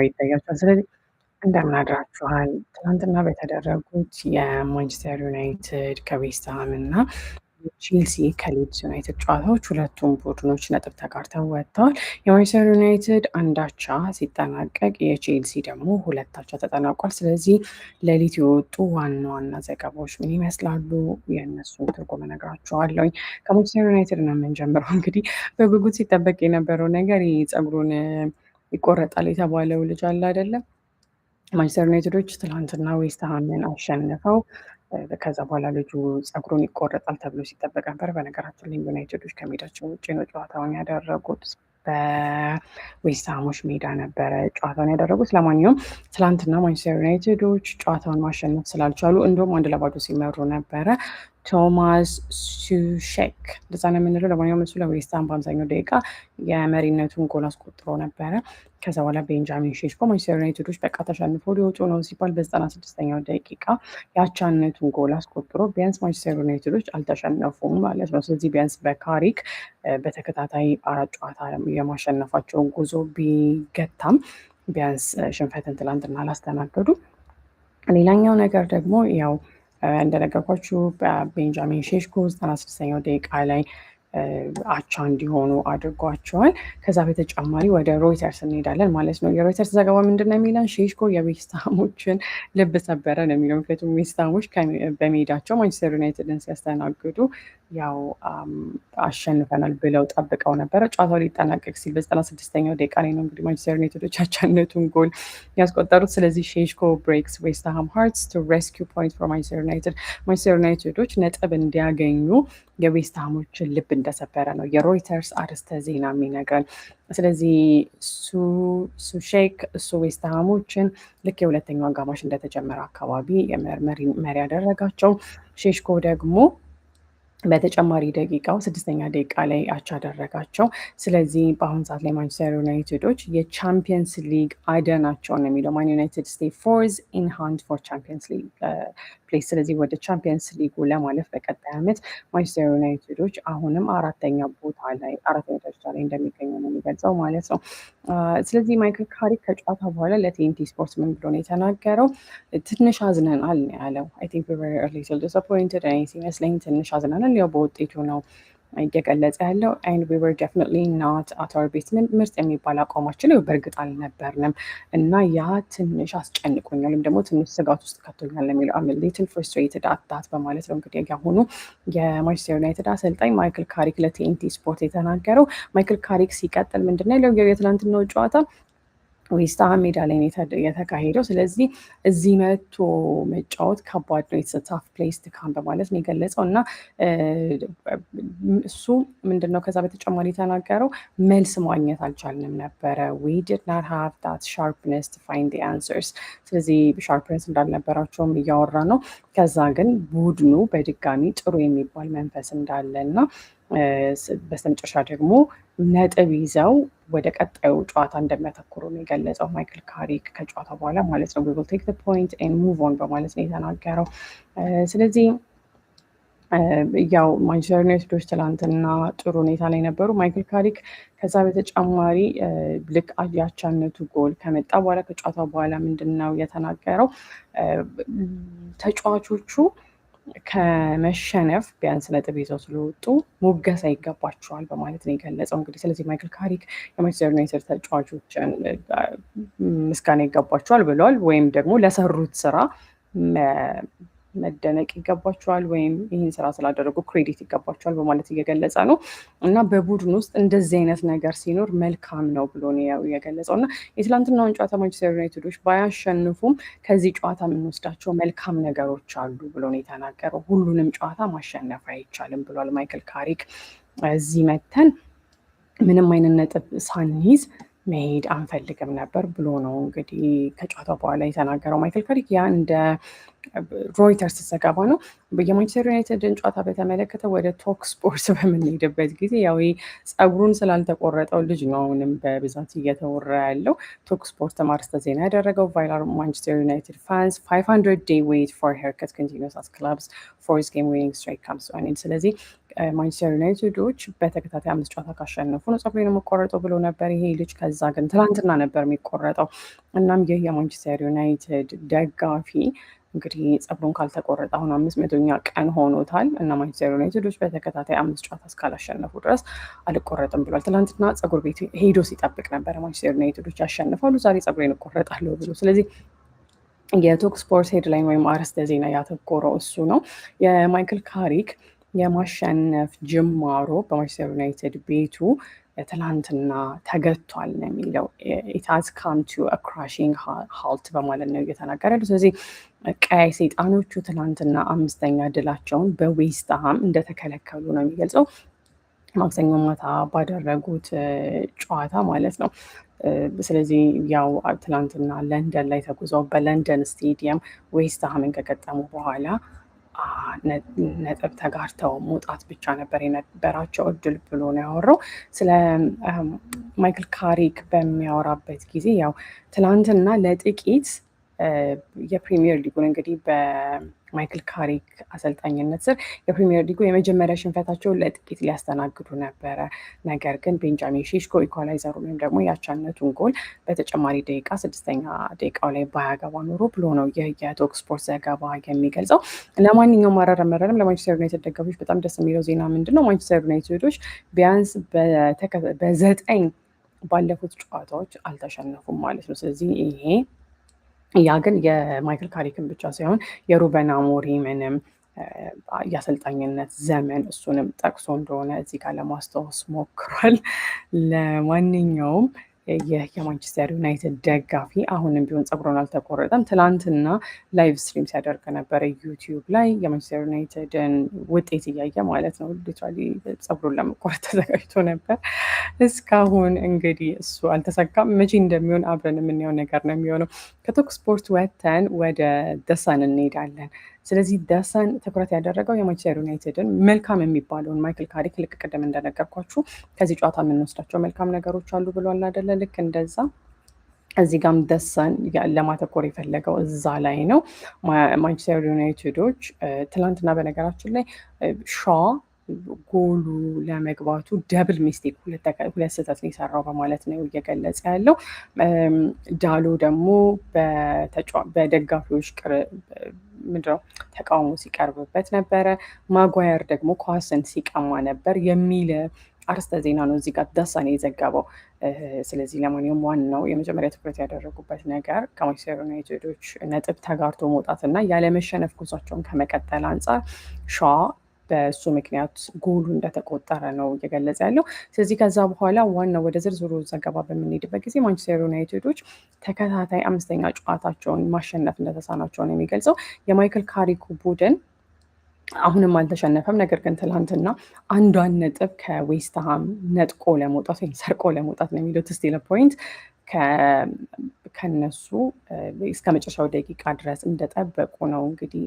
ይታያችኋል። ስለዚህ እንደምን አድራችኋል? ትናንትና በተደረጉት የማንቸስተር ዩናይትድ ከዌስትሃም እና ቼልሲ ከሊድስ ዩናይትድ ጨዋታዎች ሁለቱም ቡድኖች ነጥብ ተጋርተው ወጥተዋል። የማንቸስተር ዩናይትድ አንዳቻ ሲጠናቀቅ የቼልሲ ደግሞ ሁለታቻ ተጠናቋል። ስለዚህ ሌሊት የወጡ ዋና ዋና ዘገባዎች ምን ይመስላሉ? የእነሱን ትርጉም እነግራችኋለሁኝ። ከማንቸስተር ዩናይትድ ነው የምንጀምረው። እንግዲህ በጉጉት ሲጠበቅ የነበረው ነገር ፀጉሩን ይቆረጣል የተባለው ልጅ አለ አይደለም? ማንቸስተር ዩናይትዶች ትላንትና ዌስትሃምን አሸንፈው ከዛ በኋላ ልጁ ፀጉሩን ይቆረጣል ተብሎ ሲጠበቅ ነበር። በነገራችን ላይ ዩናይትዶች ከሜዳቸው ውጭ ነው ጨዋታውን ያደረጉት። በዌስትሃሞች ሜዳ ነበረ ጨዋታውን ያደረጉት። ለማንኛውም ትላንትና ማንቸስተር ዩናይትዶች ጨዋታውን ማሸነፍ ስላልቻሉ እንደውም 1-0 ሲመሩ ነበረ። ቶማስ ሱሼክ እንደዛ ነው የምንለው። ለማንኛውም እሱ ለዌስትሃም በ50ኛው ደቂቃ የመሪነቱን ጎል አስቆጥሮ ነበረ። ከዛ በኋላ ቤንጃሚን ሼሽኮ ማንቸስተር ዩናይትዶች በቃ ተሸንፈው ሊወጡ ነው ሲባል በ96ኛው ደቂቃ የአቻነቱን ጎል አስቆጥሮ ቢያንስ ማንቸስተር ዩናይትዶች አልተሸነፉም ማለት ነው። ስለዚህ ቢያንስ በካሪክ በተከታታይ 4 ጨዋታ የማሸነፋቸውን ጉዞ ቢገታም ቢያንስ ሽንፈትን ትላንትና አላስተናገዱ። ሌላኛው ነገር ደግሞ ያው እንደነገርኳችሁ በቤንጃሚን ሼሽኮ 96ኛው ደቂቃ ላይ አቻ እንዲሆኑ አድርጓቸዋል። ከዛ በተጨማሪ ወደ ሮይተርስ እንሄዳለን ማለት ነው። የሮይተርስ ዘገባ ምንድን ነው የሚለን? ሼሽኮ የዌስትሃሞችን ልብ ሰበረ ነው የሚለው። ምክንያቱም ዌስትሃሞች በሜዳቸው ማንቸስተር ዩናይትድን ሲያስተናግዱ ያው አሸንፈናል ብለው ጠብቀው ነበረ። ጨዋታው ሊጠናቀቅ ሲል በ96ኛው ደቂቃ ላይ ነው እንግዲህ ማንቸስተር ዩናይትዶች አቻነቱን ጎል ያስቆጠሩት። ስለዚህ ሼሽኮ ብሬክስ ዌስትሃም ሃርትስ ቱ ሬስኪው ፖይንት ፎር ማንቸስተር ዩናይትድ። ማንቸስተር ዩናይትዶች ነጥብ እንዲያገኙ የዌስትሃሞችን ልብ እንደሰበረ ነው የሮይተርስ አርዕስተ ዜና የሚነግረን። ስለዚህ ሱሼክ እሱ ዌስትሃሞችን ልክ የሁለተኛው አጋማሽ እንደተጀመረ አካባቢ መሪ ያደረጋቸው፣ ሼሽኮ ደግሞ በተጨማሪ ደቂቃው 6ኛ ደቂቃ ላይ አቻ አደረጋቸው። ስለዚህ በአሁኑ ሰዓት ላይ ማንቸስተር ዩናይትዶች የቻምፒየንስ ሊግ አደናቸው ነው የሚለው። ማን ዩናይትድ ስቴይ ፎርዝ ኢን ሃንድ ፎር ቻምፒየንስ ሊግ ፕሌስ። ስለዚህ ወደ ቻምፒየንስ ሊጉ ለማለፍ በቀጣይ ዓመት ማንቸስተር ዩናይትዶች አሁንም አራተኛ ደረጃ ላይ እንደሚገኙ ነው የሚገልጸው ማለት ነው። ስለዚህ ማይክል ካሪክ ከጨዋታ በኋላ ለቲኤንቲ ስፖርት ምን ብሎ ነው የተናገረው? ትንሽ አዝነናል ነው ያለው። አይ ቲንክ ዊ ወር አ ሊትል ዲስአፖይንትድ ሲመስለኝ ትንሽ አዝነናል። ያው በውጤቱ ነው እየገለጸ ያለው። and we were definitely not at our best። ምርጥ የሚባል አቋማችን በእርግጥ አልነበርንም እና ያ ትንሽ አስጨንቆኛል ወይም ደግሞ ትንሽ ስጋት ውስጥ ከቶኛል የሚለው I'm a little frustrated at that በማለት ነው እንግዲህ ያሁኑ የማንቸስተር ዩናይትድ አሰልጣኝ ማይክል ካሪክ ለቲኤንቲ ስፖርት የተናገረው። ማይክል ካሪክ ሲቀጥል ምንድን ነው ያለው? የትናንትናው ጨዋታ ዌስትሃም ሜዳ ላይ የተካሄደው። ስለዚህ እዚህ መጥቶ መጫወት ከባድ ነው፣ ኢትስ ታፍ ፕሌስ ቱ ካም በማለት ነው የገለጸው። እና እሱ ምንድነው ከዛ በተጨማሪ የተናገረው መልስ ማግኘት አልቻልንም ነበረ። we did not have that sharpness to find the answers። ስለዚህ ሻርፕነስ እንዳልነበራቸውም እያወራ ነው። ከዛ ግን ቡድኑ በድጋሚ ጥሩ የሚባል መንፈስ እንዳለ እና በስተመጨረሻ ደግሞ ነጥብ ይዘው ወደ ቀጣዩ ጨዋታ እንደሚያተኩሩ ነው የገለጸው ማይክል ካሪክ ከጨዋታ በኋላ ማለት ነው። we will take the point and move on በማለት ነው የተናገረው። ስለዚህ ያው ማንቸስተር ዩናይትዶች ትላንትና ጥሩ ሁኔታ ላይ ነበሩ። ማይክል ካሪክ ከዛ በተጨማሪ ልክ ያቻነቱ ጎል ከመጣ በኋላ ከጨዋታ በኋላ ምንድን ነው የተናገረው? ተጫዋቾቹ ከመሸነፍ ቢያንስ ነጥብ ይዘው ስለወጡ ሙገሳ ይገባቸዋል በማለት ነው የገለጸው። እንግዲህ ስለዚህ ማይክል ካሪክ የማንቸስተር ዩናይትድ ተጫዋቾችን ምስጋና ይገባቸዋል ብለዋል። ወይም ደግሞ ለሰሩት ስራ መደነቅ ይገባቸዋል ወይም ይህን ስራ ስላደረጉ ክሬዲት ይገባቸዋል በማለት እየገለጸ ነው። እና በቡድን ውስጥ እንደዚህ አይነት ነገር ሲኖር መልካም ነው ብሎ ነው የገለጸው። እና የትላንትናውን ጨዋታ ማንቸስተር ዩናይትዶች ባያሸንፉም ከዚህ ጨዋታ የምንወስዳቸው መልካም ነገሮች አሉ ብሎ ነው የተናገረው። ሁሉንም ጨዋታ ማሸነፍ አይቻልም ብሏል ማይክል ካሪክ። እዚህ መተን ምንም አይነት ነጥብ ሳንይዝ መሄድ አንፈልግም ነበር ብሎ ነው እንግዲህ ከጨዋታ በኋላ የተናገረው ማይክል ካሪክ። ያ እንደ ሮይተርስ ዘገባ ነው። የማንቸስተር ዩናይትድን ጨዋታ በተመለከተ ወደ ቶክ ስፖርት በምንሄድበት ጊዜ ያው ፀጉሩን ስላልተቆረጠው ልጅ ነው አሁንም በብዛት እየተወራ ያለው። ቶክ ስፖርት ማርስተ ዜና ያደረገው ቫይራል ማንቸስተር ዩናይትድ ፋንስ 500 day wait for haircut continues as clubs fourth game winning streak comes to an end። ስለዚህ ማንቸስተር ዩናይትዶች በተከታታይ 5 ጨዋታ ካሸነፉ ነው ፀጉሬን የምቆረጠው ብሎ ነበር ይሄ ልጅ። ከዛ ግን ትናንትና ነበር የሚቆረጠው። እናም ይህ የማንቸስተር ዩናይትድ ደጋፊ እንግዲህ ፀጉሩን ካልተቆረጠ አሁን 500ኛ ቀን ሆኖታል እና ማንቸስተር ዩናይትዶች በተከታታይ 5 ጨዋታ እስካላሸነፉ ድረስ አልቆረጥም ብሏል። ትናንትና ፀጉር ቤት ሄዶ ሲጠብቅ ነበረ ማንቸስተር ዩናይትዶች ያሸንፋሉ፣ ዛሬ ፀጉሬን እቆረጣለሁ ብሎ። ስለዚህ የቶክ ስፖርት ሄድላይን ወይም አርዕስተ ዜና ያተኮረው እሱ ነው። የማይክል ካሪክ የማሸነፍ ጅማሮ በማንቸስተር ዩናይትድ ቤቱ ትላንትና ተገቷል ነው የሚለው። ኢት ሃዝ ካም ቱ አ ክራሺንግ ሃልት በማለት ነው እየተናገረ ያለው። ስለዚህ ቀይ ሰይጣኖቹ ትላንትና 5ኛ ድላቸውን በዌስትሃም እንደተከለከሉ ነው የሚገልጸው። ማክሰኞ ማታ ባደረጉት ጨዋታ ማለት ነው። ስለዚህ ያው ትላንትና ለንደን ላይ ተጉዘው በለንደን ስቴዲየም ዌስትሃምን ከገጠሙ በኋላ ነጥብ ተጋርተው መውጣት ብቻ ነበር የነበራቸው እድል ብሎ ነው ያወራው። ስለ ማይክል ካሪክ በሚያወራበት ጊዜ ያው ትላንትና ለጥቂት የፕሪሚየር ሊጉን እንግዲህ በማይክል ካሪክ አሰልጣኝነት ስር የፕሪሚየር ሊጉ የመጀመሪያ ሽንፈታቸውን ለጥቂት ሊያስተናግዱ ነበረ። ነገር ግን ቤንጃሚን ሼሽኮ ኢኳላይዘሩ ወይም ደግሞ ያቻነቱን ጎል በተጨማሪ ደቂቃ 6ኛ ደቂቃው ላይ ባያገባ ኖሮ ብሎ ነው የቶክ ስፖርት ዘገባ የሚገልጸው። ለማንኛውም መረረም ለማንቸስተር ዩናይትድ ደጋፊዎች በጣም ደስ የሚለው ዜና ምንድን ነው? ማንቸስተር ዩናይትዶች ቢያንስ በ9 ባለፉት ጨዋታዎች አልተሸነፉም ማለት ነው። ስለዚህ ይሄ ያ ግን የማይክል ካሪክን ብቻ ሳይሆን የሩበን አሞሪምንም የአሰልጣኝነት ዘመን እሱንም ጠቅሶ እንደሆነ እዚህ ጋር ለማስታወስ ሞክሯል። ለማንኛውም የማንቸስተር ዩናይትድ ደጋፊ አሁንም ቢሆን ፀጉሩን አልተቆረጠም። ትላንትና ላይቭ ስትሪም ሲያደርግ ነበረ ዩቲዩብ ላይ የማንቸስተር ዩናይትድን ውጤት እያየ ማለት ነው። ሊትራሊ ፀጉሩን ለመቆረጥ ተዘጋጅቶ ነበር። እስካሁን እንግዲህ እሱ አልተሳካም። መቼ እንደሚሆን አብረን የምናየው ነገር ነው የሚሆነው። ከቶክ ስፖርት ወጥተን ወደ ደሳን እንሄዳለን። ስለዚህ ደሳን ትኩረት ያደረገው የማንቸስተር ዩናይትድን መልካም የሚባለውን ማይክል ካሪክ ልክ ቅድም እንደነገርኳችሁ ከዚህ ጨዋታ የምንወስዳቸው መልካም ነገሮች አሉ ብሏል አይደለ? ልክ እንደዛ እዚህ ጋም ደሳን ለማተኮር የፈለገው እዛ ላይ ነው። ማንቸስተር ዩናይትዶች ትላንትና በነገራችን ላይ ሻ ጎሉ ለመግባቱ ደብል ሚስቴክ ሁለት ስህተት ነው የሰራው በማለት ነው እየገለጸ ያለው። ዳሎ ደግሞ በደጋፊዎች ምንድነው ተቃውሞ ሲቀርብበት ነበረ። ማጓየር ደግሞ ኳስን ሲቀማ ነበር የሚል አርዕስተ ዜና ነው እዚህ ጋር ደሳን የዘገበው። ስለዚህ ለማንኛውም ዋናው የመጀመሪያ ትኩረት ያደረጉበት ነገር ከማንቸስተር ዩናይትዶች ነጥብ ተጋርቶ መውጣትና ያለመሸነፍ ጉዟቸውን ከመቀጠል አንጻር ሻ በእሱ ምክንያት ጎሉ እንደተቆጠረ ነው እየገለጸ ያለው። ስለዚህ ከዛ በኋላ ዋናው ወደ ዝርዝሩ ዘገባ በምንሄድበት ጊዜ ማንቸስተር ዩናይትዶች ተከታታይ 5ኛ ጨዋታቸውን ማሸነፍ እንደተሳናቸው ነው የሚገልጸው። የማይክል ካሪኩ ቡድን አሁንም አልተሸነፈም። ነገር ግን ትላንትና አንዷን ነጥብ ከዌስትሃም ነጥቆ ለመውጣት ወይም ሰርቆ ለመውጣት ነው የሚሉት ስቲል ፖይንት ከነሱ እስከ መጨረሻው ደቂቃ ድረስ እንደጠበቁ ነው እንግዲህ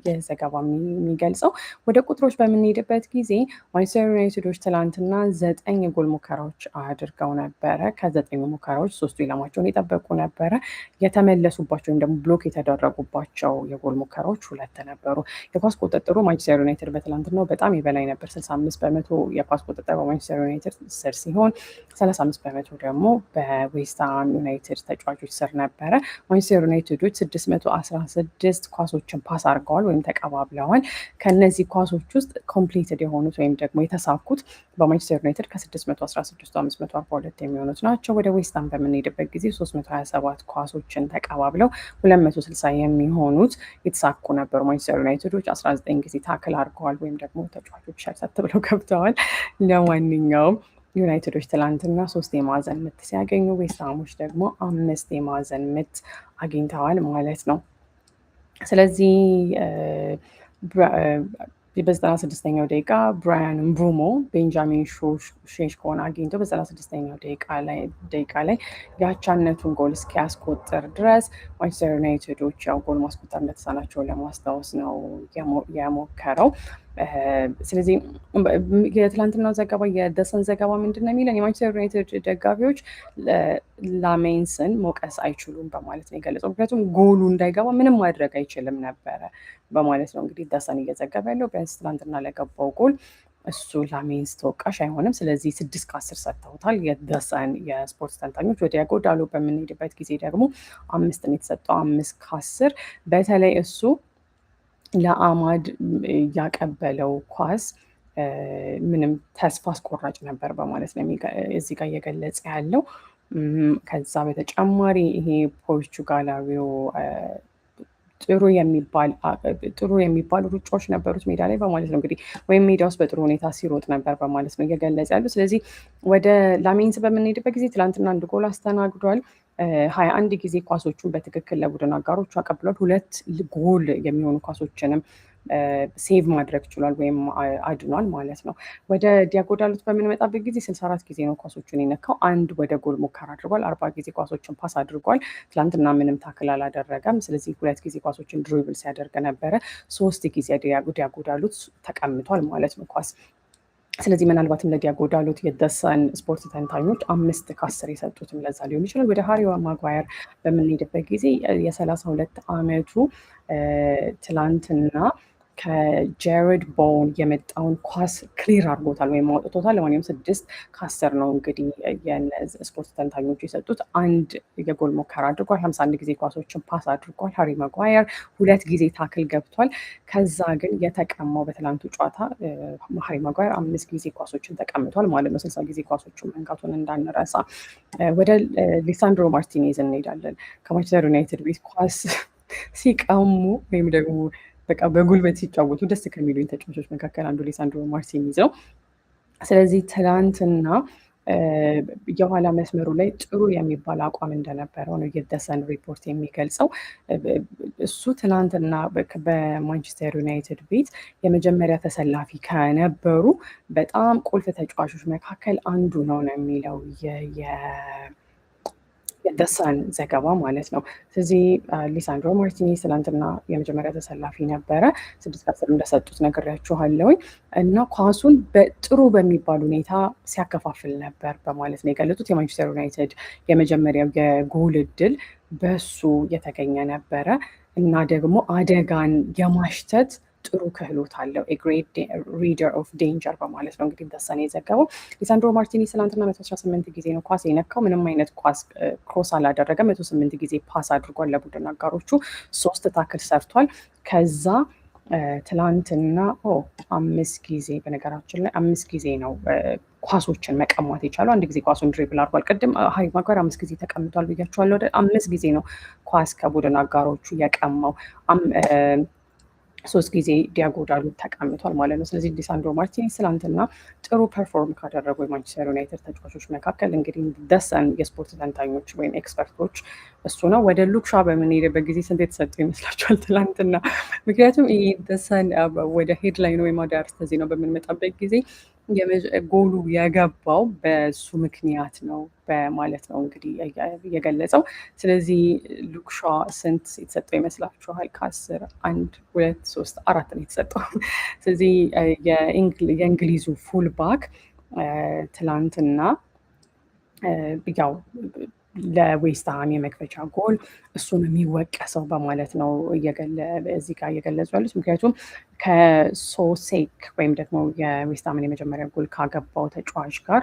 የዘገባ የሚገልጸው። ወደ ቁጥሮች በምንሄድበት ጊዜ ማንቸስተር ዩናይትዶች ትላንትና 9 የጎል ሙከራዎች አድርገው ነበረ። ከ9 ሙከራዎች 3ቱ ኢላማቸውን የጠበቁ ነበረ። የተመለሱባቸው ወይም ደግሞ ብሎክ የተደረጉባቸው የጎል ሙከራዎች 2 ነበሩ። የኳስ ቁጥጥሩ ማንቸስተር ዩናይትድ በትላንትናው በጣም የበላይ ነበር። 65% የኳስ ቁጥጥር በማንቸስተር ዩናይትድ ስር ሲሆን 35% ደግሞ በዌስትሃም ዩናይትድ ተጫዋቾች ስር ነበረ። ማንቸስተር ዩናይትዶች 616 ኳሶችን ፓስ አድርገዋል ወይም ተቀባብለዋል። ከነዚህ ኳሶች ውስጥ ኮምፕሊትድ የሆኑት ወይም ደግሞ የተሳኩት በማንቸስተር ዩናይትድ ከ616 542 የሚሆኑት ናቸው። ወደ ዌስትሃም በምንሄድበት ጊዜ 327 ኳሶችን ተቀባብለው 260 የሚሆኑት የተሳኩ ነበሩ። ማንቸስተር ዩናይትዶች 19 ጊዜ ታክል አድርገዋል ወይም ደግሞ ተጫዋቾች ሸርሰት ብለው ገብተዋል። ለማንኛውም ዩናይትዶች ትላንትና 3 የማዕዘን ምት ሲያገኙ ዌስትሃሞች ደግሞ 5 የማዕዘን ምት አግኝተዋል ማለት ነው። ስለዚህ በ96ኛው ደቂቃ ብራያን ምቡሞ ቤንጃሚን ሼሽኮን አግኝቶ በ96ኛው ደቂቃ ላይ የአቻነቱን ጎል እስኪያስቆጥር ድረስ ማንቸስተር ዩናይትዶች ያው ጎል ማስቆጠር እንደተሳናቸው ለማስታወስ ነው የሞከረው። ስለዚህ የትላንትናው ዘገባ የደሰን ዘገባ ምንድን ነው የሚለን የማንቸስተር ዩናይትድ ደጋፊዎች ላሜንስን መውቀስ አይችሉም በማለት ነው የገለጸው። ምክንያቱም ጎሉ እንዳይገባ ምንም ማድረግ አይችልም ነበረ በማለት ነው እንግዲህ ደሰን እየዘገበ ያለው። ቢያንስ ትላንትና ለገባው ጎል እሱ ላሜንስ ተወቃሽ አይሆንም። ስለዚህ 6 ከ10 ሰጥተውታል የደሰን የስፖርት ተንታኞች። ወደ ያጎዳሉ በምንሄድበት ጊዜ ደግሞ 5 ነው የተሰጠው፣ 5 ከ10። በተለይ እሱ ለአማድ ያቀበለው ኳስ ምንም ተስፋ አስቆራጭ ነበር በማለት ነው እዚህ ጋር እየገለጸ ያለው። ከዛ በተጨማሪ ይሄ ፖርቹጋላዊው ጥሩ የሚባሉ ሩጫዎች ነበሩት ሜዳ ላይ በማለት ነው እንግዲህ፣ ወይም ሜዳ ውስጥ በጥሩ ሁኔታ ሲሮጥ ነበር በማለት ነው እየገለጸ ያሉ። ስለዚህ ወደ ላሜንስ በምንሄድበት ጊዜ ትላንትና 1 ጎል አስተናግዷል። 21 ጊዜ ኳሶቹን በትክክል ለቡድን አጋሮቹ አቀብሏል። 2 ጎል የሚሆኑ ኳሶችንም ሴቭ ማድረግ ችሏል ወይም አድኗል ማለት ነው። ወደ ዲያጎ ዳሎት በምንመጣበት ጊዜ 64 ጊዜ ነው ኳሶቹን የነካው። 1 ወደ ጎል ሙከራ አድርጓል። 40 ጊዜ ኳሶችን ፓስ አድርጓል። ትላንትና ምንም ታክል አላደረገም። ስለዚህ 2 ጊዜ ኳሶችን ድሪብል ሲያደርግ ነበረ። 3 ጊዜ ዲያጎ ዳሎት ተቀምጧል ማለት ነው ኳስ። ስለዚህ ምናልባትም ለዲያጎ ዳሎት የደሰን ስፖርት ተንታኞች 5 ከ10 የሰጡትም ለዛ ሊሆን ይችላል። ወደ ሃሪ ማጓየር በምንሄድበት ጊዜ የ32 ዓመቱ ትላንትና ከጄረድ ቦውን የመጣውን ኳስ ክሊር አድርጎታል ወይም አውጥቶታል። ለማንኛውም 6 ከ10 ነው እንግዲህ ስፖርት ተንታኞቹ የሰጡት። 1 የጎል ሙከራ አድርጓል። 51 ጊዜ ኳሶችን ፓስ አድርጓል። ሃሪ ማጓየር 2 ጊዜ ታክል ገብቷል። ከዛ ግን የተቀማው በትላንቱ ጨዋታ ሃሪ ማጓየር 5 ጊዜ ኳሶችን ተቀምቷል ማለት ነው። 60 ጊዜ ኳሶችን መንካቱን እንዳንረሳ። ወደ ሊሳንድሮ ማርቲኔዝ እንሄዳለን። ከማንቸስተር ዩናይትድ ቤት ኳስ ሲቀሙ ወይም ደግሞ በቃ በጉልበት ሲጫወቱ ደስ ከሚሉኝ ተጫዋቾች መካከል አንዱ ሊሳንድሮ ማርቲኔዝ ነው። ስለዚህ ትላንትና የኋላ መስመሩ ላይ ጥሩ የሚባል አቋም እንደነበረው ነው የደሰን ሪፖርት የሚገልጸው። እሱ ትላንትና በማንቸስተር ዩናይትድ ቤት የመጀመሪያ ተሰላፊ ከነበሩ በጣም ቁልፍ ተጫዋቾች መካከል አንዱ ነው የሚለው የደሰን ዘገባ ማለት ነው። ስለዚህ ሊሳንድሮ ማርቲኔዝ ትላንትና የመጀመሪያ ተሰላፊ ነበረ። 6 ከ10 እንደሰጡት ነግሬያችኋለሁኝ እና ኳሱን በጥሩ በሚባል ሁኔታ ሲያከፋፍል ነበር በማለት ነው የገለጹት። የማንቸስተር ዩናይትድ የመጀመሪያው የጎል እድል በሱ የተገኘ ነበረ እና ደግሞ አደጋን የማሽተት ጥሩ ክህሎት አለው። ግሬት ሪደር ኦፍ ዴንጀር በማለት ነው እንግዲህ ደሰን የዘገበው። ሊሳንድሮ ማርቲኔዝ ትላንትና 118 ጊዜ ነው ኳስ የነካው። ምንም አይነት ኳስ ክሮስ አላደረገም። 108 ጊዜ ፓስ አድርጓል ለቡድን አጋሮቹ። 3 ታክል ሰርቷል። ከዛ ትላንትና 5 ጊዜ በነገራችን ላይ 5 ጊዜ ነው ኳሶችን መቀማት የቻለው። 1 ጊዜ ኳሱን ድሪብል አድርጓል። ቅድም ሃሪ ማጓየር 5 ጊዜ ተቀምጧል ብያቸዋለሁ። 5 ጊዜ ነው ኳስ ከቡድን አጋሮቹ የቀማው። 3 ጊዜ ዲያጎ ዳሎት ተቀምጧል ማለት ነው። ስለዚህ ሊሳንድሮ ማርቲኔዝ ትላንትና ጥሩ ፐርፎርም ካደረጉ የማንቸስተር ዩናይትድ ተጫዋቾች መካከል እንግዲህ ደሰን የስፖርት ተንታኞች ወይም ኤክስፐርቶች እሱ ነው። ወደ ሉክሻ በምንሄድበት ጊዜ ስንት የተሰጡ ይመስላችኋል ትላንትና? ምክንያቱም ይህ ደሰን ወደ ሄድላይን ወይም ወደ አርዕስተ ዜናው በምንመጣበት ጊዜ ጎሉ የገባው በሱ ምክንያት ነው በማለት ነው እንግዲህ የገለጸው። ስለዚህ ሉክሻ ስንት የተሰጠው ይመስላችኋል? ከ10 1 2 3 4 ነው የተሰጠው። ስለዚህ የእንግሊዙ ፉል ባክ ትላንትና ያው ለዌስትሃም የመክፈቻ ጎል እሱን የሚወቀሰው በማለት ነው እዚህ ጋር እየገለጹ ያሉት። ምክንያቱም ከሶሴክ ወይም ደግሞ የዌስትሃምን የመጀመሪያ ጎል ካገባው ተጫዋች ጋር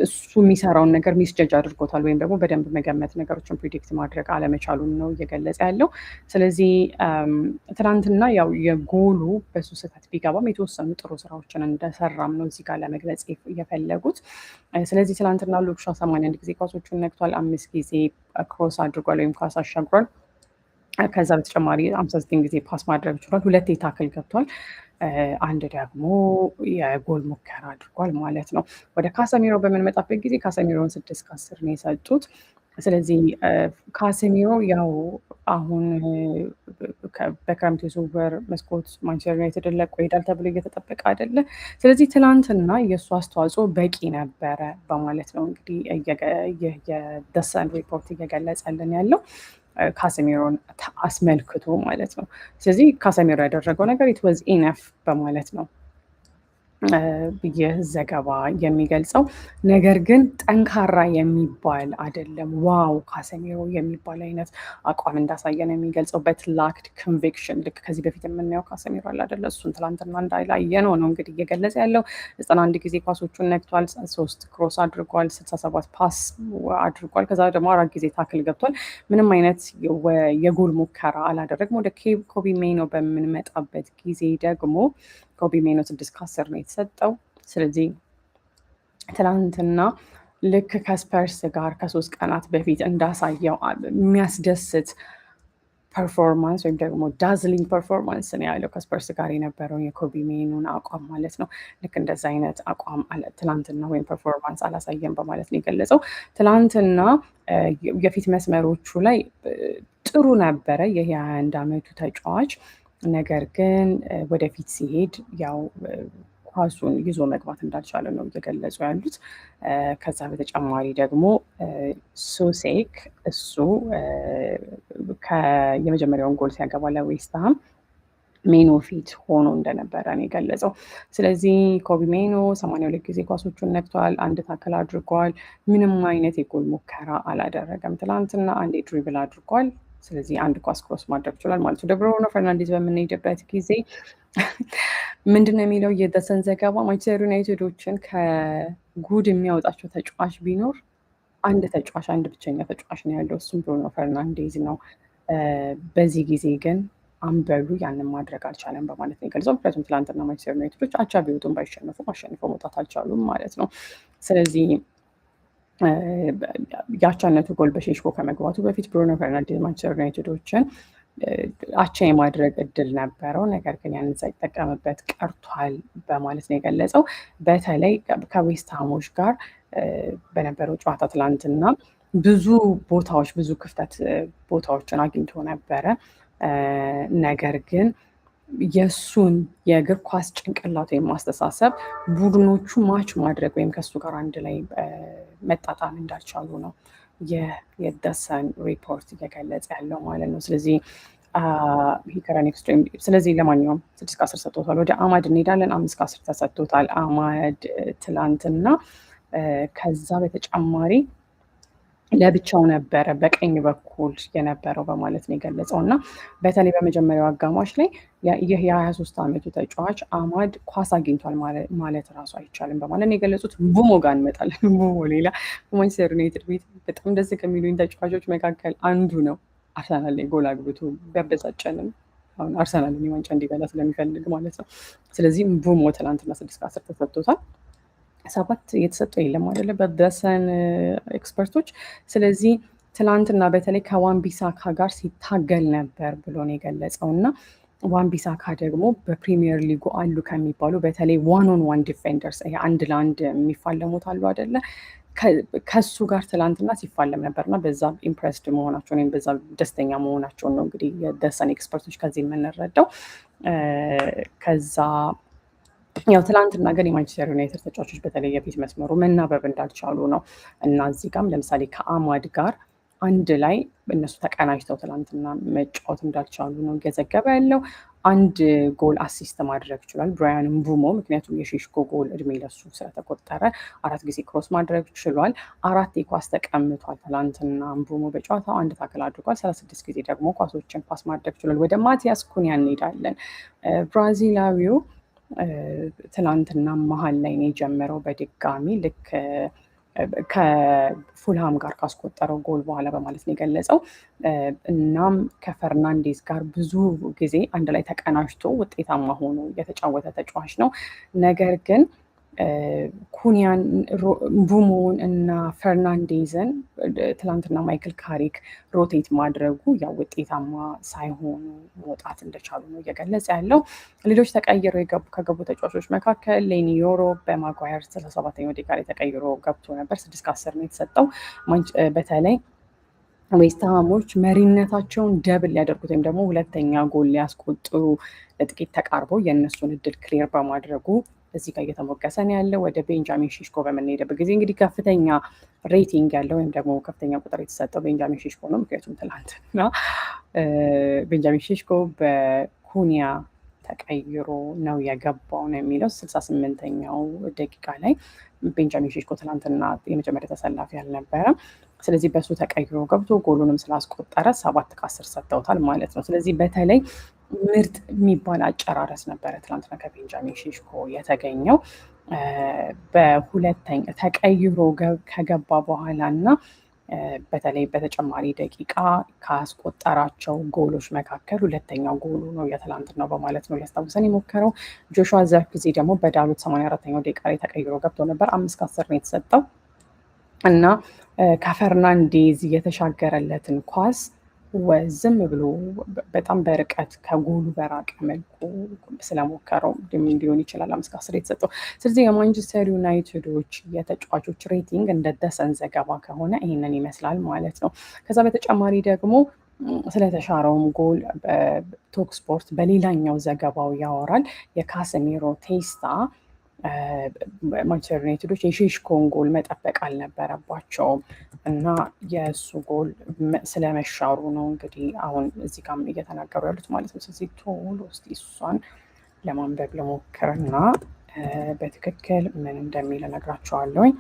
እሱ የሚሰራውን ነገር ሚስጀጅ አድርጎታል፣ ወይም ደግሞ በደንብ መገመት ነገሮችን ፕሪዲክት ማድረግ አለመቻሉን ነው እየገለጸ ያለው። ስለዚህ ትናንትና ያው የጎሉ በሱ ስህተት ቢገባም የተወሰኑ ጥሩ ስራዎችን እንደሰራም ነው እዚህ ጋር ለመግለጽ የፈለጉት። ስለዚህ ትናንትና ሉክሻ 81 ጊዜ ኳሶቹን ነክቷል። 5 ጊዜ ክሮስ አድርጓል ወይም ኳስ አሻግሯል። ከዛ በተጨማሪ 59 ጊዜ ፓስ ማድረግ ችሏል። 2 ታክል ገብቷል። 1 ደግሞ የጎል ሙከራ አድርጓል ማለት ነው። ወደ ካሰሚሮ በምንመጣበት ጊዜ ካሰሚሮን 6 ከ10 ነው የሰጡት። ስለዚህ ካሰሚሮ ያው አሁን በክረምቱ የዝውውር መስኮት ማንቸስተር ዩናይትድ ለቆ ይሄዳል ተብሎ እየተጠበቀ አይደለ። ስለዚህ ትናንትና የእሱ አስተዋጽኦ በቂ ነበረ በማለት ነው እንግዲህ የደሰን ሪፖርት እየገለጸልን ያለው ካሰሚሮን አስመልክቶ ማለት ነው። ስለዚህ ካሰሚሮ ያደረገው ነገር ኢት ዋዝ ኢነፍ በማለት ነው ይህ ዘገባ የሚገልጸው። ነገር ግን ጠንካራ የሚባል አይደለም። ዋው ካሴሚሮ የሚባል አይነት አቋም እንዳሳየ ነው የሚገልጸው። በት ላክድ ኮንቪክሽን ልክ ከዚህ በፊት የምናየው ካሴሚሮ አለ አይደለ? እሱን ትላንትና እንዳላየነው ነው እንግዲህ እየገለጸ ያለው። 91 ጊዜ ኳሶቹን ነክቷል፣ 3 ክሮስ አድርጓል፣ 67 ፓስ አድርጓል። ከዛ ደግሞ 4 ጊዜ ታክል ገብቷል። ምንም አይነት የጎል ሙከራ አላደረግም። ወደ ኮቢ ሜይኖ በምንመጣበት ጊዜ ደግሞ ኮቢ ሜይኖ 6/10 ነው የተሰጠው። ስለዚህ ትናንትና ልክ ከስፐርስ ጋር ከ3 ቀናት በፊት እንዳሳየው የሚያስደስት ፐርፎርማንስ ወይም ደግሞ ዳዝሊንግ ፐርፎርማንስ ነው ያለው ከስፐርስ ጋር የነበረውን የኮቢ ሜይኖን አቋም ማለት ነው። ልክ እንደዚ አይነት አቋም ትላንትና ወይም ፐርፎርማንስ አላሳየም በማለት ነው የገለጸው። ትላንትና የፊት መስመሮቹ ላይ ጥሩ ነበረ የ21 ዓመቱ ተጫዋች። ነገር ግን ወደፊት ሲሄድ ያው ኳሱን ይዞ መግባት እንዳልቻለ ነው እየገለጹ ያሉት። ከዛ በተጨማሪ ደግሞ ሱሴክ እሱ የመጀመሪያውን ጎል ሲያገባ ለዌስትሃም ሜይኖ ፊት ሆኖ እንደነበረ ነው የገለጸው። ስለዚህ ኮቢ ሜይኖ 82 ጊዜ ኳሶቹን ነክቷል፣ 1 ታክል አድርጓል። ምንም አይነት የጎል ሙከራ አላደረገም። ትላንትና 1 ድሪብል አድርጓል። ስለዚህ 1 ኳስ ክሮስ ማድረግ ችሏል ማለት ነው። ብሩኖ ፈርናንዴዝ በምንሄድበት ጊዜ ምንድነው የሚለው የደሰን ዘገባ ማንቸስተር ዩናይትዶችን ከጉድ የሚያወጣቸው ተጫዋች ቢኖር አንድ ብቸኛ ተጫዋች ነው ያለው፣ እሱም ብሩኖ ፈርናንዴዝ ነው። በዚህ ጊዜ ግን አንበሉ ያንን ማድረግ አልቻለም በማለት ነው የገልጸው። ምክንያቱም ትላንትና ማንቸስተር ዩናይትዶች አቻ ቢወጡም ባይሸነፉም አሸንፈው መውጣት አልቻሉም ማለት ነው። ስለዚህ የአቻነቱ ጎል በሼሽኮ ከመግባቱ በፊት ብሩኖ ፈርናንዴዝ ማንቸስተር ዩናይትዶችን አቻ የማድረግ እድል ነበረው፣ ነገር ግን ያንን ሳይጠቀምበት ቀርቷል በማለት ነው የገለጸው። በተለይ ከዌስትሃሞች ጋር በነበረው ጨዋታ ትላንትና ብዙ ክፍተት ቦታዎችን አግኝቶ ነበረ። ነገር ግን የእሱን የእግር ኳስ ጭንቅላት ወይም ማስተሳሰብ ቡድኖቹ ማች ማድረግ ወይም ከሱ ጋር አንድ ላይ መጣጣም እንዳልቻሉ ነው የደሰን ሪፖርት እየገለጸ ያለው ማለት ነው። ስለዚህ ሂከረን ኤክስትሪም ስለዚህ ለማንኛውም 6/10 ሰጥቶታል። ወደ አማድ እንሄዳለን። 5/10 ተሰጥቶታል አማድ ትላንትና። ከዛ በተጨማሪ ለብቻው ነበረ በቀኝ በኩል የነበረው በማለት ነው የገለጸው። እና በተለይ በመጀመሪያው አጋማሽ ላይ ይህ የ23 ዓመቱ ተጫዋች አማድ ኳስ አግኝቷል ማለት ራሱ አይቻልም በማለት ነው የገለጹት። ቡሞ ጋር እንመጣለን። ቡሞ ሌላ በማንቸስተር ዩናይትድ ቤት በጣም ደስ ከሚሉኝ ተጫዋቾች መካከል አንዱ ነው። አርሰናል ላይ ጎል አግብቶ ቢያበሳጨንም አሁን አርሰናልን ዋንጫ እንዲበላ ስለሚፈልግ ማለት ነው። ስለዚህ ቡሞ ትናንትና 6/10 ተሰጥቶታል። 7 የተሰጠው የለም አይደለ በደሰን ኤክስፐርቶች። ስለዚህ ትላንትና በተለይ ከዋን-ቢሳካ ጋር ሲታገል ነበር ብሎ ነው የገለጸው። እና ዋን-ቢሳካ ደግሞ በፕሪሚየር ሊጉ አሉ ከሚባሉ በተለይ ዋን-ኦን-ዋን ዲፌንደርስ አንድ ለአንድ የሚፋለሙት አሉ አይደለ? ከሱ ጋር ትላንትና ሲፋለም ነበርና በዛ ኢምፕሬስድ መሆናቸውን ወይም በዛ ደስተኛ መሆናቸውን ነው እንግዲህ የደሰን ኤክስፐርቶች ከዚህ የምንረዳው። ከዛ ያው ትላንትና ግን የማንቸስተር ዩናይትድ ተጫዋቾች በተለይ የፊት መስመሩ መናበብ እንዳልቻሉ ነው። እና እዚህ ጋም ለምሳሌ ከአማድ ጋር አንድ ላይ እነሱ ተቀናጅተው ትላንትና መጫወት እንዳልቻሉ ነው እየዘገበ ያለው። 1 ጎል አሲስት ማድረግ ችሏል ብራያን ምቡሞ፣ ምክንያቱም የሼሽኮ ጎል እድሜ ለሱ ስለተቆጠረ 4 ጊዜ ክሮስ ማድረግ ችሏል። 4 ኳስ ተቀምቷል ትላንትና ምቡሞ በጨዋታው 1 ታክል አድርጓል። 36 ጊዜ ደግሞ ኳሶችን ፓስ ማድረግ ችሏል። ወደ ማቲያስ ኩኒያ እንሄዳለን። ብራዚላዊው ትናንትና መሀል ላይ ነው የጀመረው በድጋሚ ልክ ከፉልሃም ጋር ካስቆጠረው ጎል በኋላ በማለት ነው የገለጸው። እናም ከፈርናንዴዝ ጋር ብዙ ጊዜ አንድ ላይ ተቀናጅቶ ውጤታማ ሆኖ የተጫወተ ተጫዋች ነው። ነገር ግን ኩኒያን፣ ቡሞን እና ፈርናንዴዝን ትላንትና ማይክል ካሪክ ሮቴት ማድረጉ ያው ውጤታማ ሳይሆኑ መውጣት እንደቻሉ ነው እየገለጸ ያለው። ሌሎች ተቀይረው ከገቡ ተጫዋቾች መካከል ሌኒ ዮሮ በማጓየር 37ኛው ደቂቃ ላይ ተቀይሮ ገብቶ ነበር። 6/10 ነው የተሰጠው። በተለይ ዌስትሃሞች መሪነታቸውን ደብል ሊያደርጉት ወይም ደግሞ ሁለተኛ ጎል ሊያስቆጥሩ ለጥቂት ተቃርበው የእነሱን እድል ክሊር በማድረጉ እዚህ ጋር እየተሞገሰ ነው ያለው። ወደ ቤንጃሚን ሼሽኮ በምንሄድበት ጊዜ እንግዲህ ከፍተኛ ሬቲንግ ያለው ወይም ደግሞ ከፍተኛ ቁጥር የተሰጠው ቤንጃሚን ሼሽኮ ነው። ምክንያቱም ትላንትና ቤንጃሚን ሼሽኮ በኩኒያ ተቀይሮ ነው የገባው ነው የሚለው 68ኛው ደቂቃ ላይ ቤንጃሚን ሼሽኮ ትናንትና የመጀመሪያ ተሰላፊ አልነበረም። ስለዚህ በሱ ተቀይሮ ገብቶ ጎሉንም ስላስቆጠረ 7/10 ሰጥተውታል ማለት ነው። ስለዚህ በተለይ ምርጥ የሚባል አጨራረስ ነበረ ትናንትና ከቤንጃሚን ሼሽኮ የተገኘው። በሁለተኛ ተቀይሮ ከገባ በኋላ እና በተለይ በተጨማሪ ደቂቃ ካስቆጠራቸው ጎሎች መካከል ሁለተኛው ጎሉ ነው የትላንትናው በማለት ነው ሊያስታውሰን የሞከረው። ጆሹዋ ዘርክዚ ደግሞ በዳሉት 84ኛው ደቂቃ ላይ ተቀይሮ ገብቶ ነበር። 5/10 ነው የተሰጠው እና ከፈርናንዴዝ የተሻገረለትን ኳስ ዝም ብሎ በጣም በርቀት ከጎሉ በራቀ መልኩ ስለሞከረው ሊሆን ይችላል 5/10 የተሰጠው። ስለዚህ የማንቸስተር ዩናይትዶች የተጫዋቾች ሬቲንግ እንደ ደሰን ዘገባ ከሆነ ይህንን ይመስላል ማለት ነው። ከዛ በተጨማሪ ደግሞ ስለተሻረውም ጎል ቶክ ስፖርት በሌላኛው ዘገባው ያወራል። የካሰሚሮ ቴስታ ማንቸስተር ዩናይትዶች የሼሽኮን ጎል መጠበቅ አልነበረባቸውም እና የእሱ ጎል ስለመሻሩ ነው እንግዲህ አሁን እዚህ ጋር እየተናገሩ ያሉት ማለት ነው። ስለዚህ ቶሎ እስኪ እሷን ለማንበብ ልሞክርና በትክክል ምን እንደሚል እነግራቸዋለሁኝ።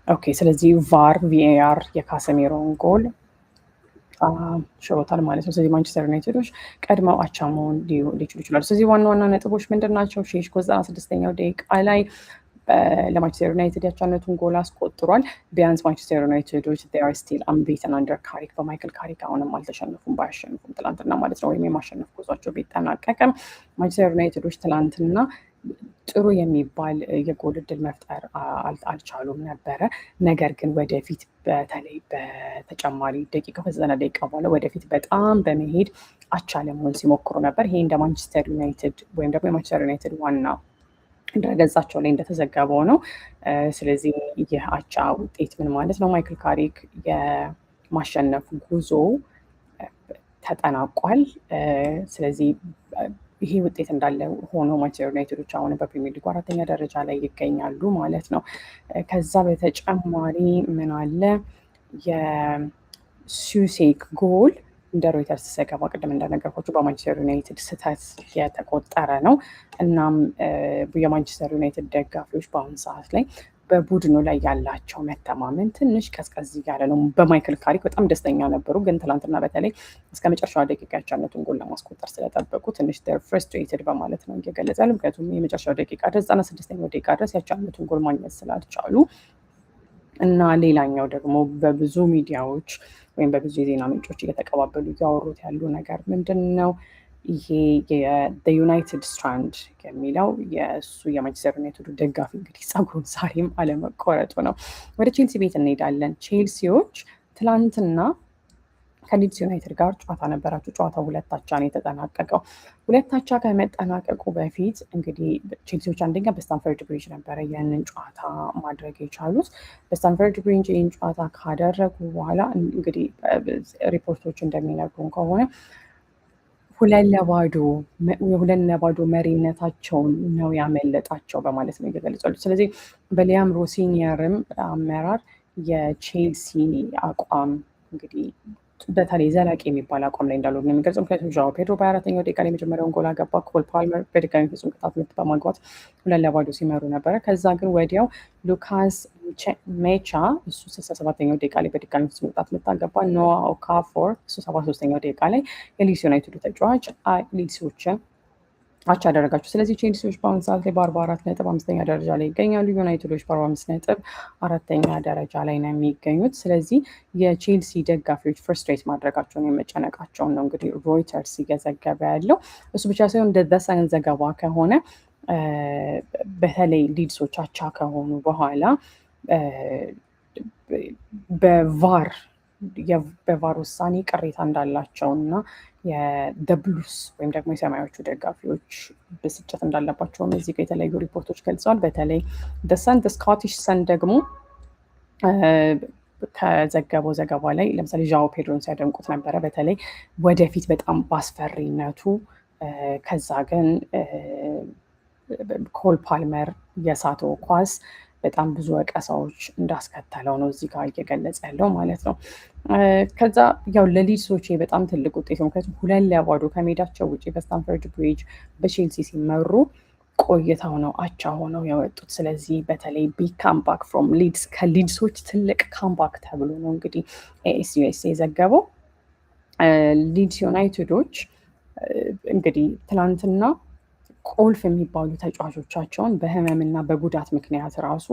ኦኬ፣ ስለዚህ ቪኤአር የካሰሚሮን ጎል ሽሮታል ማለት ነው። ስለዚህ ማንቸስተር ዩናይትዶች ቀድመው አቻ መሆን ሊችሉ ይችላሉ። ስለዚህ ዋና ዋና ነጥቦች ምንድን ናቸው? ሼሽኮ 96ኛው ደቂቃ ላይ ለማንቸስተር ዩናይትድ ያቻነቱን ጎል አስቆጥሯል። ቢያንስ ማንቸስተር ዩናይትዶች ስቲል አንቢተን አንደር ካሪክ፣ በማይክል ካሪክ አሁንም አልተሸነፉም፣ ባያሸንፉም ትላንትና ማለት ነው፣ ወይም የማሸነፍ ጉዟቸው ቢጠናቀቅም ማንቸስተር ዩናይትዶች ትላንትና ጥሩ የሚባል የጎል እድል መፍጠር አልቻሉም ነበረ። ነገር ግን ወደፊት በተለይ በተጨማሪ ደቂቃ ከ90 ደቂቃ በኋላ ወደፊት በጣም በመሄድ አቻ ለመሆን ሲሞክሩ ነበር። ይሄ እንደ ማንቸስተር ዩናይትድ ወይም ደግሞ የማንቸስተር ዩናይትድ ዋና ድረገጻቸው ላይ እንደተዘገበው ነው። ስለዚህ ይህ አቻ ውጤት ምን ማለት ነው? ማይክል ካሪክ የማሸነፍ ጉዞ ተጠናቋል። ስለዚህ ይሄ ውጤት እንዳለ ሆኖ ማንቸስተር ዩናይትዶች አሁን በፕሪሚየር ሊጉ 4ኛ ደረጃ ላይ ይገኛሉ ማለት ነው። ከዛ በተጨማሪ ምን አለ? የሱሴክ ጎል እንደ ሮይተርስ ዘገባ ቅድም እንደነገርኳችሁ በማንቸስተር ዩናይትድ ስህተት የተቆጠረ ነው። እናም የማንቸስተር ዩናይትድ ደጋፊዎች በአሁኑ ሰዓት ላይ በቡድኑ ላይ ያላቸው መተማመን ትንሽ ቀዝቀዝ እያለ ነው። በማይክል ካሪክ በጣም ደስተኛ ነበሩ፣ ግን ትላንትና በተለይ እስከ መጨረሻዋ ደቂቃ ያቻነቱን ጎል ለማስቆጠር ስለጠበቁ ትንሽ ፍረስትሬትድ በማለት ነው እየገለጸ ያለው። ምክንያቱም የመጨረሻው ደቂቃ ድረስ 96ኛው ደቂቃ ድረስ ያቻነቱን ጎል ማግኘት ስላልቻሉ እና ሌላኛው ደግሞ በብዙ ሚዲያዎች ወይም በብዙ የዜና ምንጮች እየተቀባበሉ እያወሩት ያሉ ነገር ምንድን ነው? ይሄ የዩናይትድ ስትራንድ የሚለው የእሱ የማንቸስተር ዩናይትዱ ደጋፊ እንግዲህ ጸጉሩን ዛሬም አለመቆረጡ ነው። ወደ ቼልሲ ቤት እንሄዳለን። ቼልሲዎች ትላንትና ከሊድስ ዩናይትድ ጋር ጨዋታ ነበራቸው። ጨዋታው 2-2 ነው የተጠናቀቀው። 2-2 ከመጠናቀቁ በፊት እንግዲህ ቼልሲዎች አንደኛ በስታንፈርድ ብሪጅ ነበረ ያንን ጨዋታ ማድረግ የቻሉት። በስታንፈርድ ብሪጅ ይህን ጨዋታ ካደረጉ በኋላ እንግዲህ ሪፖርቶች እንደሚነግሩን ከሆነ 2-0 መሪነታቸውን ነው ያመለጣቸው በማለት ነው እየገለጹ። ስለዚህ በሊያም ሮሲኒየርም አመራር የቼልሲ አቋም እንግዲህ በተለይ ዘላቂ የሚባል አቋም ላይ እንዳሉ ነው የሚገልጸው። ምክንያቱም ዣኦ ፔድሮ በ4ኛው ደቂቃ ላይ የመጀመሪያውን ጎል አገባ። ኮል ፓልመር በድጋሚ ፍጹም ቅጣት ምት በማግባት 2-0 ሲመሩ ነበረ። ከዛ ግን ወዲያው ሉካስ ሜቻ እሱ 67ኛው ደቂቃ ላይ በድጋሚ ፍጹም ቅጣት ምት አገባ። ኖዋ ኦካፎር እሱ 73ኛው ደቂቃ ላይ የሊድስ ዩናይትዱ ተጫዋች ሊድሶችን አቻ ያደረጋቸው። ስለዚህ ቼልሲዎች በአሁኑ ሰዓት ላይ በ44 ነጥብ 5ኛ ደረጃ ላይ ይገኛሉ። ዩናይትዶች በ45 ነጥብ 4ኛ ደረጃ ላይ ነው የሚገኙት። ስለዚህ የቼልሲ ደጋፊዎች ፍርስትሬት ማድረጋቸውን የመጨነቃቸውን ነው እንግዲህ ሮይተርስ እየዘገበ ያለው። እሱ ብቻ ሳይሆን እንደዛን ዘገባ ከሆነ በተለይ ሊድሶች አቻ ከሆኑ በኋላ በቫር ውሳኔ ቅሬታ እንዳላቸው እና የደብሉስ ወይም ደግሞ የሰማዮቹ ደጋፊዎች ብስጭት እንዳለባቸው እዚህ ጋር የተለያዩ ሪፖርቶች ገልጸዋል። በተለይ ሰን ስኮቲሽ ሰን ደግሞ ከዘገበው ዘገባ ላይ ለምሳሌ ዣኦ ፔድሮን ሲያደንቁት ነበረ፣ በተለይ ወደፊት በጣም በአስፈሪነቱ። ከዛ ግን ኮል ፓልመር የሳተው ኳስ በጣም ብዙ ወቀሳዎች እንዳስከተለው ነው እዚህ ጋር እየገለጸ ያለው ማለት ነው። ከዛ ያው ለሊድሶች በጣም ትልቅ ውጤት ነው። ምክንያቱም 2-0 ከሜዳቸው ውጭ በስታንፈርድ ብሪጅ በቼልሲ ሲመሩ ቆይተው ነው አቻ ሆነው የወጡት። ስለዚህ በተለይ ቢግ ካምባክ ፍሮም ሊድስ ከሊድሶች ትልቅ ካምባክ ተብሎ ነው እንግዲህ ኤኤስ ዩኤስኤ የዘገበው። ሊድስ ዩናይትዶች እንግዲህ ትናንትና ቁልፍ የሚባሉ ተጫዋቾቻቸውን በህመምና በጉዳት ምክንያት ራሱ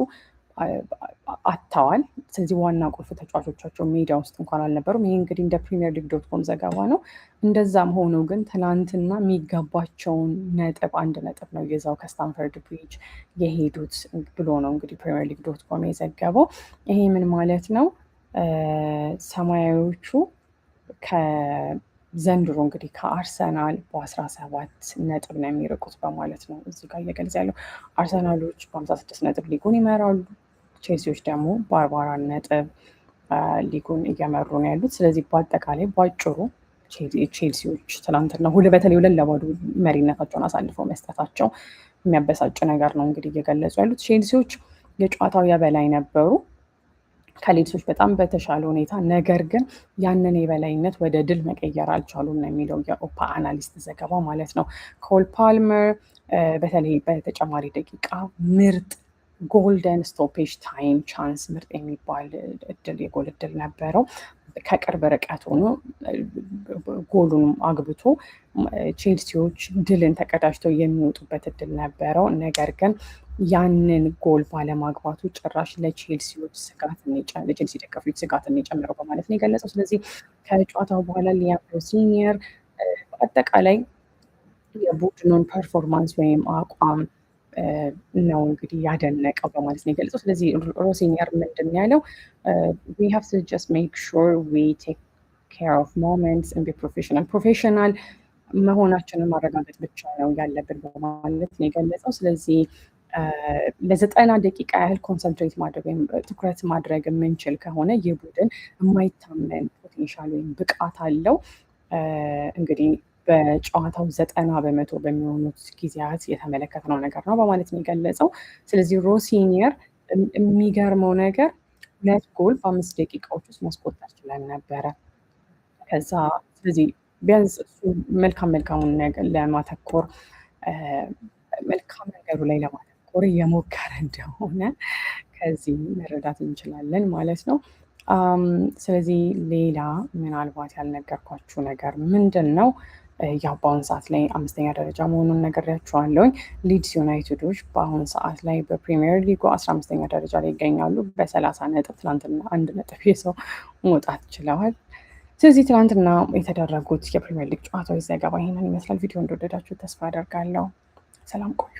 አጥተዋል። ስለዚህ ዋና ቁልፍ ተጫዋቾቻቸው ሜዳ ውስጥ እንኳን አልነበሩም። ይህ እንግዲህ እንደ ፕሪሚየር ሊግ .com ዘገባ ነው። እንደዛም ሆኖ ግን ትናንትና የሚገባቸውን አንድ ነጥብ ነው ይዘው ከስታንፈርድ ብሪጅ የሄዱት ብሎ ነው እንግዲህ ፕሪሚየር ሊግ .com የዘገበው። ይሄ ምን ማለት ነው? ሰማያዊዎቹ ዘንድሮ እንግዲህ ከአርሰናል በ17 ነጥብ ነው የሚርቁት በማለት ነው እዚህ ጋር እየገለጸ ያለው። አርሰናሎች በ56 ነጥብ ሊጉን ይመራሉ። ቼልሲዎች ደግሞ በ44 ነጥብ ሊጉን እየመሩ ነው ያሉት። ስለዚህ በአጠቃላይ ባጭሩ ቼልሲዎች ትናንትና በተለይ 2-0 መሪነታቸውን አሳልፈው መስጠታቸው የሚያበሳጭ ነገር ነው እንግዲህ እየገለጹ ያሉት። ቼልሲዎች የጨዋታው የበላይ ነበሩ ከሊድሶች በጣም በተሻለ ሁኔታ። ነገር ግን ያንን የበላይነት ወደ ድል መቀየር አልቻሉም ነው የሚለው የኦፓ አናሊስት ዘገባ ማለት ነው። ኮል ፓልመር በተለይ በተጨማሪ ደቂቃ ምርጥ ጎልደን ስቶፔጅ ታይም ቻንስ ምርጥ የሚባል የጎል እድል ነበረው። ከቅርብ ርቀት ሆኖ ጎሉን አግብቶ ቼልሲዎች ድልን ተቀዳጅተው የሚወጡበት እድል ነበረው። ነገር ግን ያንን ጎል ባለማግባቱ ጭራሽ ለቼልሲዎች ለቼልሲ ደጋፊዎች ስጋትን የጨመረው በማለት ነው የገለጸው። ስለዚህ ከጨዋታው በኋላ ሊያም ሮሲኒየር በአጠቃላይ የቡድኑን ፐርፎርማንስ ወይም አቋም ነው እንግዲህ ያደነቀው በማለት ነው የገለጸው። ስለዚህ ሮሲኒየር ምንድን ያለው we have to just make sure we take care of moments and be ፕሮፌሽናል መሆናችንን ማረጋገጥ ብቻ ነው ያለብን በማለት ነው የገለጸው። ስለዚህ ለ90 ደቂቃ ያህል ኮንሰንትሬት ማድረግ ወይም ትኩረት ማድረግ የምንችል ከሆነ ይህ ቡድን የማይታመን ፖቴንሻል ወይም ብቃት አለው። እንግዲህ በጨዋታው 90% በሚሆኑት ጊዜያት የተመለከትነው ነገር ነው በማለት ነው የገለጸው። ስለዚህ ሮሲኒየር የሚገርመው ነገር 2 ጎል በ5 ደቂቃዎች ውስጥ ማስቆጠር ችለን ነበረ። ከዛ ስለዚህ ቢያንስ እሱ መልካሙን ነገር ለማተኮር መልካም ነገሩ ላይ ለማተኮር እየሞከረ እንደሆነ ከዚህ መረዳት እንችላለን ማለት ነው። ስለዚህ ሌላ ምናልባት ያልነገርኳችሁ ነገር ምንድን ነው? ያው በአሁን ሰዓት ላይ 5ኛ ደረጃ መሆኑን ነግሬያችኋለሁኝ። ሊድስ ዩናይትዶች በአሁን ሰዓት ላይ በፕሪሚየር ሊጉ 15ኛ ደረጃ ላይ ይገኛሉ በ30 ነጥብ። ትናንትና 1 ነጥብ ይዘው መውጣት ችለዋል። ስለዚህ ትናንትና የተደረጉት የፕሪሚየር ሊግ ጨዋታዎች ዘገባ ይህንን ይመስላል። ቪዲዮ እንደወደዳችሁ ተስፋ አደርጋለሁ። ሰላም ቆዩ።